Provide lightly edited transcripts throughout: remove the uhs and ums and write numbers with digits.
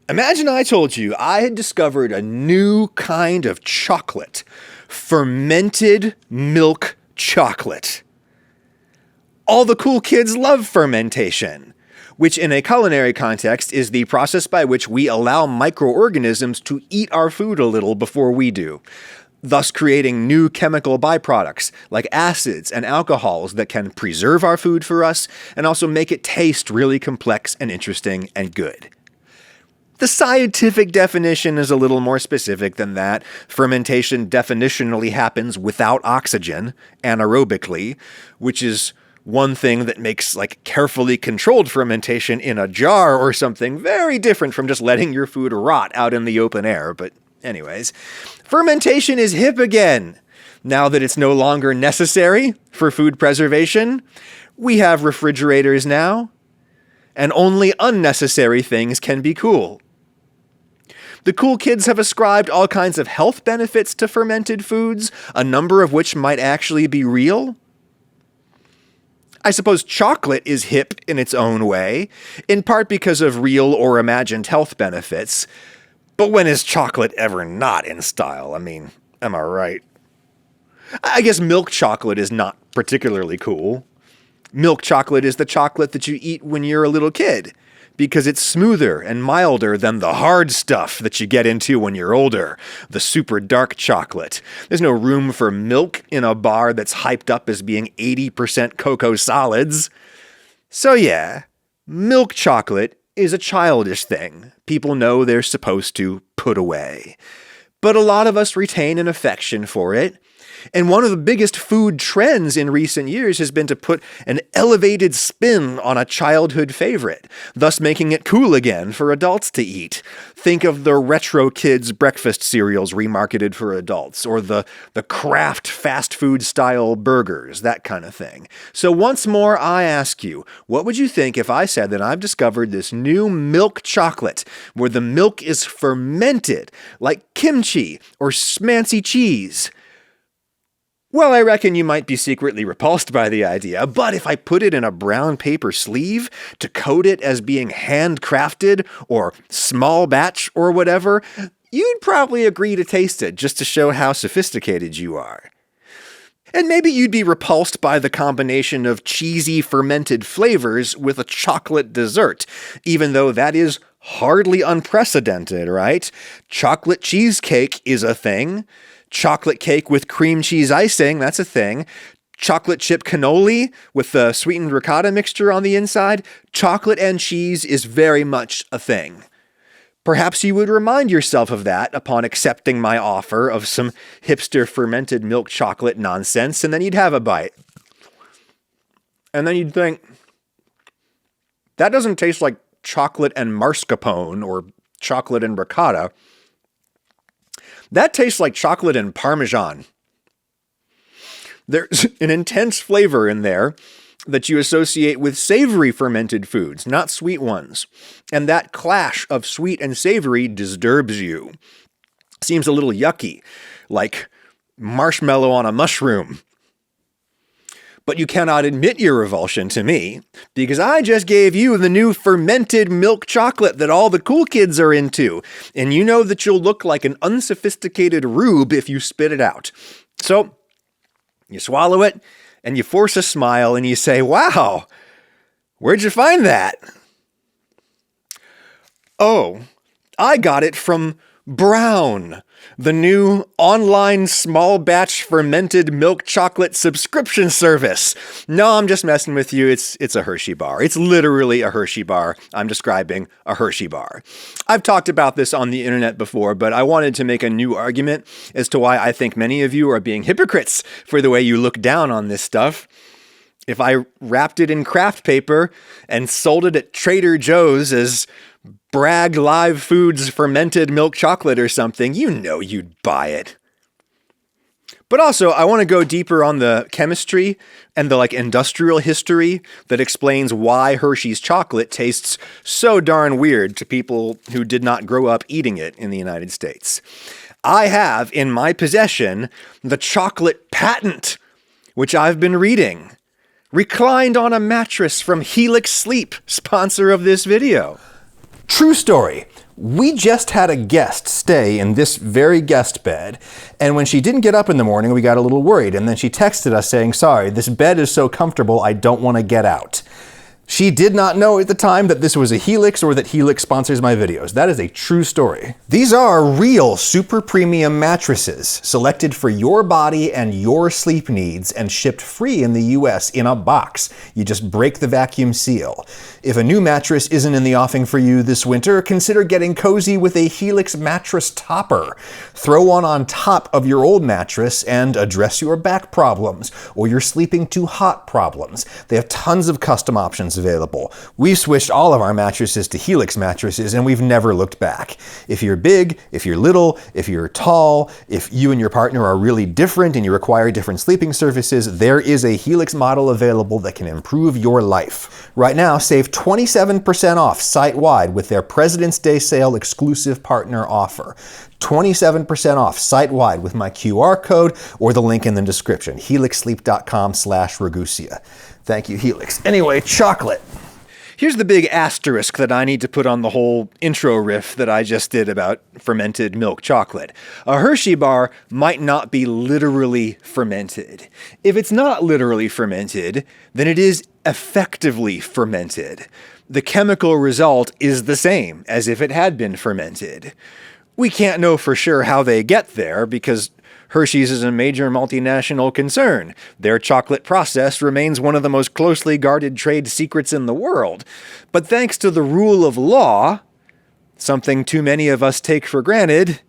Imagine I told you I had discovered a new kind of chocolate. Fermented milk chocolate. All the cool kids love fermentation, which in a culinary context is the process by which we allow microorganisms to eat our food a little before we do, thus creating new chemical byproducts like acids and alcohols that can preserve our food for us and also make it taste really complex and interesting and good. The scientific definition is a little more specific than that. Fermentation definitionally happens without oxygen, anaerobically, which is one thing that makes carefully controlled fermentation in a jar or something very different from just letting your food rot out in the open air. But anyways, fermentation is hip again. Now that it's no longer necessary for food preservation, we have refrigerators now, and only unnecessary things can be cool. The cool kids have ascribed all kinds of health benefits to fermented foods, a number of which might actually be real. I suppose chocolate is hip in its own way, in part because of real or imagined health benefits. But when is chocolate ever not in style? I mean, am I right? I guess milk chocolate is not particularly cool. Milk chocolate is the chocolate that you eat when you're a little kid, because it's smoother and milder than the hard stuff that you get into when you're older, the super dark chocolate. There's no room for milk in a bar that's hyped up as being 80% cocoa solids. So yeah, milk chocolate is a childish thing people know they're supposed to put away. But a lot of us retain an affection for it. And one of the biggest food trends in recent years has been to put an elevated spin on a childhood favorite, thus making it cool again for adults to eat. Think of the retro kids breakfast cereals remarketed for adults, or the Kraft fast food style burgers, that kind of thing. So once more, I ask you, what would you think if I said that I've discovered this new milk chocolate, where the milk is fermented, like kimchi or smancy cheese? Well, I reckon you might be secretly repulsed by the idea, but if I put it in a brown paper sleeve to code it as being handcrafted or small batch or whatever, you'd probably agree to taste it just to show how sophisticated you are. And maybe you'd be repulsed by the combination of cheesy fermented flavors with a chocolate dessert, even though that is hardly unprecedented, right? Chocolate cheesecake is a thing. Chocolate cake with cream cheese icing, that's a thing. Chocolate chip cannoli with the sweetened ricotta mixture on the inside. Chocolate and cheese is very much a thing. Perhaps you would remind yourself of that upon accepting my offer of some hipster fermented milk chocolate nonsense, and then you'd have a bite. And then you'd think, that doesn't taste like chocolate and mascarpone or chocolate and ricotta. That tastes like chocolate and Parmesan. There's an intense flavor in there that you associate with savory fermented foods, not sweet ones. And that clash of sweet and savory disturbs you. Seems a little yucky, like marshmallow on a mushroom. But you cannot admit your revulsion to me, because I just gave you the new fermented milk chocolate that all the cool kids are into, and you know that you'll look like an unsophisticated rube if you spit it out. So, you swallow it, and you force a smile, and you say, "Wow, where'd you find that?" "Oh, I got it from Brown, the new online small batch fermented milk chocolate subscription service." No, I'm just messing with you. It's a Hershey bar. It's literally a Hershey bar. I'm describing a Hershey bar. I've talked about this on the internet before, but I wanted to make a new argument as to why I think many of you are being hypocrites for the way you look down on this stuff. If I wrapped it in craft paper and sold it at Trader Joe's as Bragg Live Foods fermented milk chocolate or something, you know you'd buy it. But also, I want to go deeper on the chemistry and the industrial history that explains why Hershey's chocolate tastes so darn weird to people who did not grow up eating it in the United States. I have in my possession the chocolate patent, which I've been reading, reclined on a mattress from Helix Sleep, sponsor of this video. True story. We just had a guest stay in this very guest bed, and when she didn't get up in the morning, we got a little worried, and then she texted us saying, "Sorry, this bed is so comfortable, I don't want to get out." She did not know at the time that this was a Helix or that Helix sponsors my videos. That is a true story. These are real super premium mattresses selected for your body and your sleep needs and shipped free in the US in a box. You just break the vacuum seal. If a new mattress isn't in the offing for you this winter, consider getting cozy with a Helix mattress topper. Throw one on top of your old mattress and address your back problems or your sleeping too hot problems. They have tons of custom options available. We've switched all of our mattresses to Helix mattresses and we've never looked back. If you're big, if you're little, if you're tall, if you and your partner are really different and you require different sleeping surfaces, there is a Helix model available that can improve your life. Right now, save 27% off site-wide with their President's Day sale exclusive partner offer. 27% off site-wide with my QR code or the link in the description, helixsleep.com/Ragusia. Thank you, Helix. Anyway, chocolate. Here's the big asterisk that I need to put on the whole intro riff that I just did about fermented milk chocolate. A Hershey bar might not be literally fermented. If it's not literally fermented, then it is effectively fermented. The chemical result is the same as if it had been fermented. We can't know for sure how they get there because Hershey's is a major multinational concern. Their chocolate process remains one of the most closely guarded trade secrets in the world. But thanks to the rule of law, something too many of us take for granted,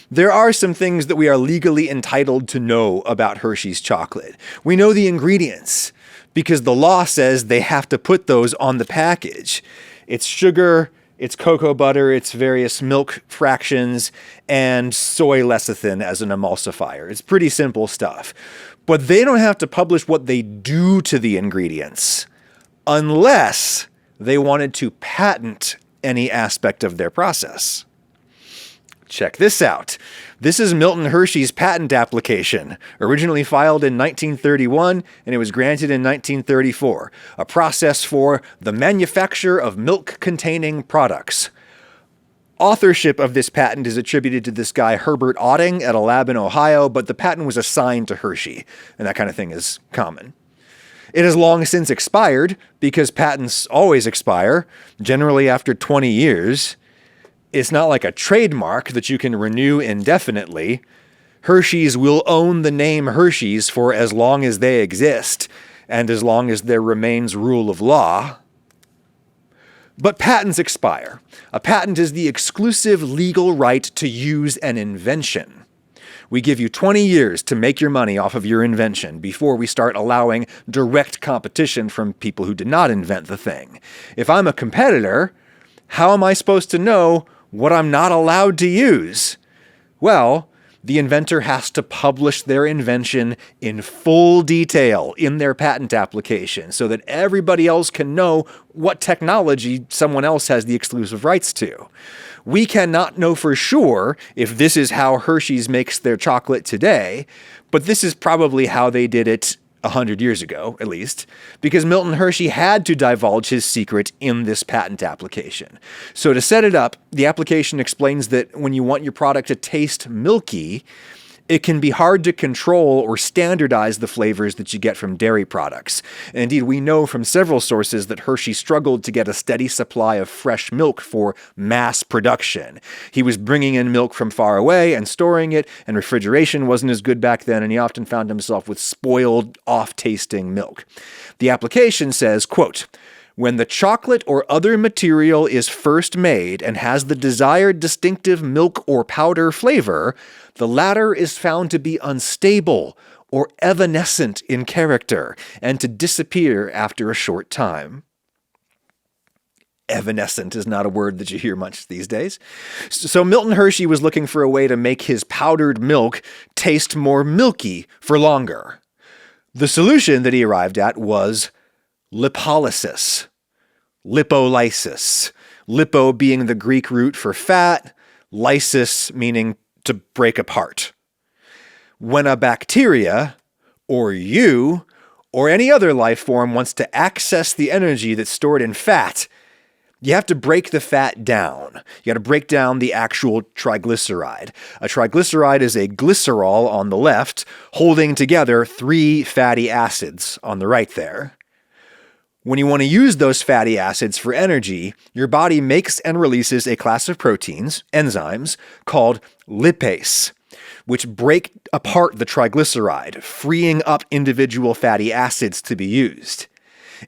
there are some things that we are legally entitled to know about Hershey's chocolate. We know the ingredients because the law says they have to put those on the package. It's sugar, it's cocoa butter, it's various milk fractions, and soy lecithin as an emulsifier. It's pretty simple stuff. But they don't have to publish what they do to the ingredients unless they wanted to patent any aspect of their process. Check this out. This is Milton Hershey's patent application, originally filed in 1931, and it was granted in 1934. A process for the manufacture of milk-containing products. Authorship of this patent is attributed to this guy Herbert Otting at a lab in Ohio, but the patent was assigned to Hershey, and that kind of thing is common. It has long since expired, because patents always expire, generally after 20 years. It's not like a trademark that you can renew indefinitely. Hershey's will own the name Hershey's for as long as they exist, and as long as there remains rule of law. But patents expire. A patent is the exclusive legal right to use an invention. We give you 20 years to make your money off of your invention before we start allowing direct competition from people who did not invent the thing. If I'm a competitor, how am I supposed to know what I'm not allowed to use? Well, the inventor has to publish their invention in full detail in their patent application so that everybody else can know what technology someone else has the exclusive rights to. We cannot know for sure if this is how Hershey's makes their chocolate today, but this is probably how they did it 100 years ago, at least, because Milton Hershey had to divulge his secret in this patent application. So to set it up, the application explains that when you want your product to taste milky, it can be hard to control or standardize the flavors that you get from dairy products. And indeed, we know from several sources that Hershey struggled to get a steady supply of fresh milk for mass production. He was bringing in milk from far away and storing it, and refrigeration wasn't as good back then, and he often found himself with spoiled, off-tasting milk. The application says, quote, "When the chocolate or other material is first made and has the desired distinctive milk or powder flavor, the latter is found to be unstable or evanescent in character and to disappear after a short time." Evanescent is not a word that you hear much these days. So Milton Hershey was looking for a way to make his powdered milk taste more milky for longer. The solution that he arrived at was lipolysis. Lipolysis. Lipo being the Greek root for fat, lysis meaning to break apart. When a bacteria, or you, or any other life form wants to access the energy that's stored in fat, You have to break the fat down. You got to break down the actual triglyceride. A triglyceride is a glycerol on the left holding together 3 fatty acids on the right there. When you want to use those fatty acids for energy, your body makes and releases a class of proteins, enzymes, called lipase, which break apart the triglyceride, freeing up individual fatty acids to be used.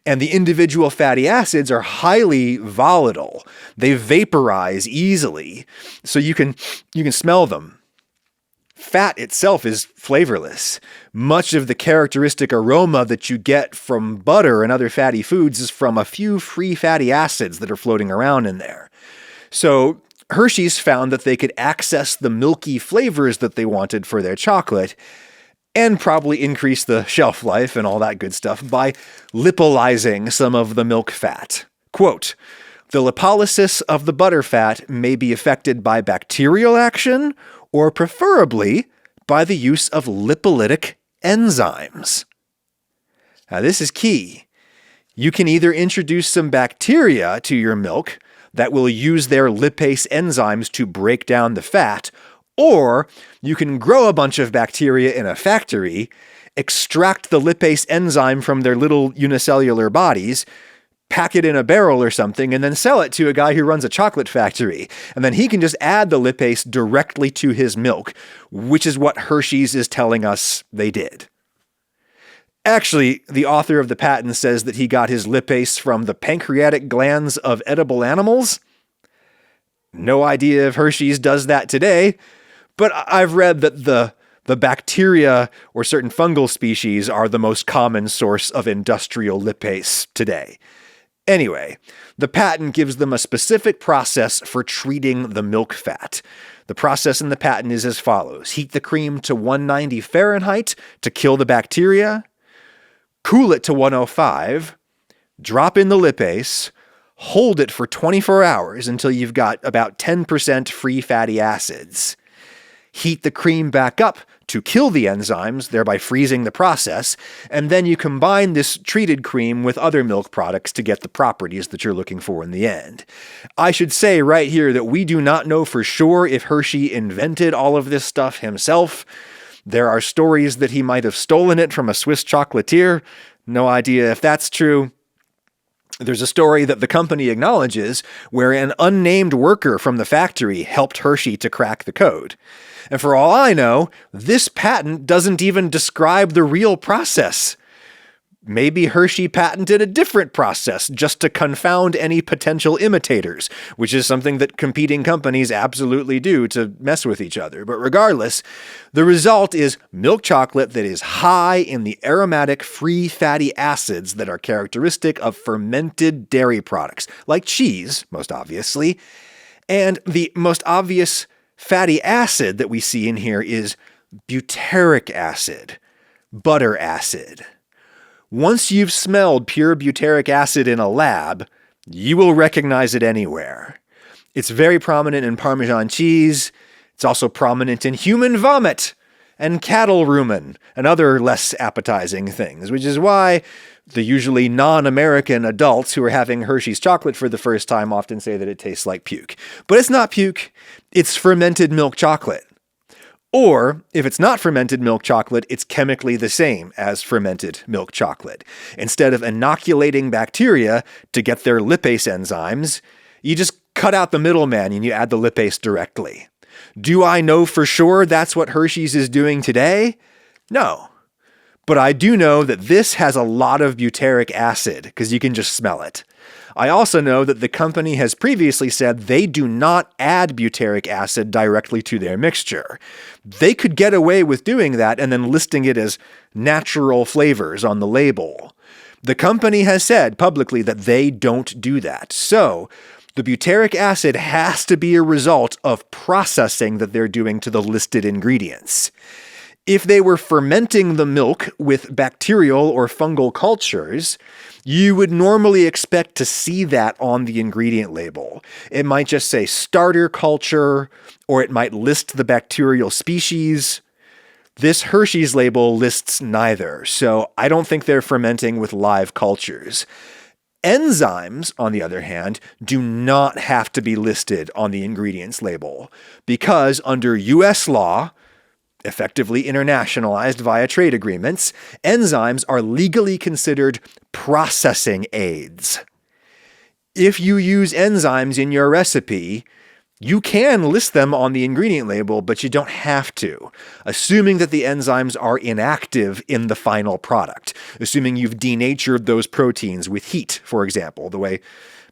And the individual fatty acids are highly volatile. They vaporize easily, so you can smell them. Fat itself is flavorless. Much of the characteristic aroma that you get from butter and other fatty foods is from a few free fatty acids that are floating around in there. So Hershey's found that they could access the milky flavors that they wanted for their chocolate and probably increase the shelf life and all that good stuff by lipolyzing some of the milk fat. Quote, "The lipolysis of the butter fat may be affected by bacterial action or preferably by the use of lipolytic enzymes." Now, this is key. You can either introduce some bacteria to your milk that will use their lipase enzymes to break down the fat, or you can grow a bunch of bacteria in a factory, extract the lipase enzyme from their little unicellular bodies, pack it in a barrel or something, and then sell it to a guy who runs a chocolate factory. And then he can just add the lipase directly to his milk, which is what Hershey's is telling us they did. Actually, the author of the patent says that he got his lipase from the pancreatic glands of edible animals. No idea if Hershey's does that today, but I've read that the bacteria or certain fungal species are the most common source of industrial lipase today. Anyway, the patent gives them a specific process for treating the milk fat. The process in the patent is as follows. Heat the cream to 190 Fahrenheit to kill the bacteria, cool it to 105, drop in the lipase, hold it for 24 hours until you've got about 10% free fatty acids. Heat the cream back up to kill the enzymes, thereby freezing the process, and then you combine this treated cream with other milk products to get the properties that you're looking for in the end. I should say right here that we do not know for sure if Hershey invented all of this stuff himself. There are stories that he might have stolen it from a Swiss chocolatier. No idea if that's true. There's a story that the company acknowledges where an unnamed worker from the factory helped Hershey to crack the code. And for all I know, this patent doesn't even describe the real process. Maybe Hershey patented a different process just to confound any potential imitators, which is something that competing companies absolutely do to mess with each other. But regardless, the result is milk chocolate that is high in the aromatic free fatty acids that are characteristic of fermented dairy products, like cheese, most obviously. And the most obvious fatty acid that we see in here is butyric acid, butter acid. Once you've smelled pure butyric acid in a lab, you will recognize it anywhere. It's very prominent in Parmesan cheese. It's also prominent in human vomit and cattle rumen and other less appetizing things, which is why the usually non-American adults who are having Hershey's chocolate for the first time often say that it tastes like puke. But it's not puke, it's fermented milk chocolate. Or, if it's not fermented milk chocolate, it's chemically the same as fermented milk chocolate. Instead of inoculating bacteria to get their lipase enzymes, you just cut out the middleman and you add the lipase directly. Do I know for sure that's what Hershey's is doing today? No. But I do know that this has a lot of butyric acid, because you can just smell it. I also know that the company has previously said they do not add butyric acid directly to their mixture. They could get away with doing that and then listing it as natural flavors on the label. The company has said publicly that they don't do that. So, the butyric acid has to be a result of processing that they're doing to the listed ingredients. If they were fermenting the milk with bacterial or fungal cultures, you would normally expect to see that on the ingredient label. It might just say starter culture, or it might list the bacterial species. This Hershey's label lists neither, so I don't think they're fermenting with live cultures. Enzymes, on the other hand, do not have to be listed on the ingredients label because under US law, effectively internationalized via trade agreements, enzymes are legally considered processing aids. If you use enzymes in your recipe, you can list them on the ingredient label, but you don't have to, assuming that the enzymes are inactive in the final product, assuming you've denatured those proteins with heat, for example, the way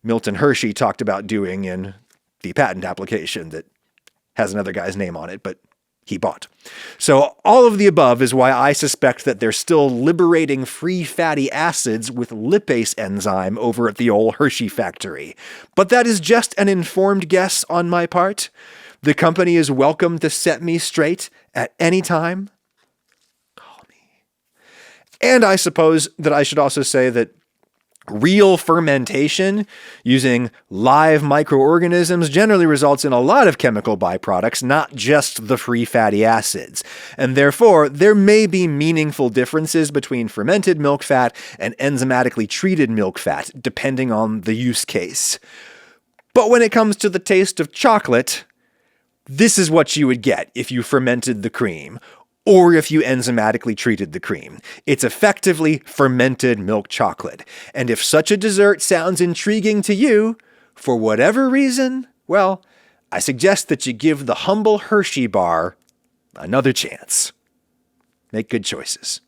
Milton Hershey talked about doing in the patent application that has another guy's name on it, but he bought. So all of the above is why I suspect that they're still liberating free fatty acids with lipase enzyme over at the old Hershey factory. But that is just an informed guess on my part. The company is welcome to set me straight at any time. Call me. And I suppose that I should also say that real fermentation using live microorganisms generally results in a lot of chemical byproducts, not just the free fatty acids. And therefore, there may be meaningful differences between fermented milk fat and enzymatically treated milk fat, depending on the use case. But when it comes to the taste of chocolate, this is what you would get if you fermented the cream, or if you enzymatically treated the cream. It's effectively fermented milk chocolate. And if such a dessert sounds intriguing to you, for whatever reason, well, I suggest that you give the humble Hershey bar another chance. Make good choices.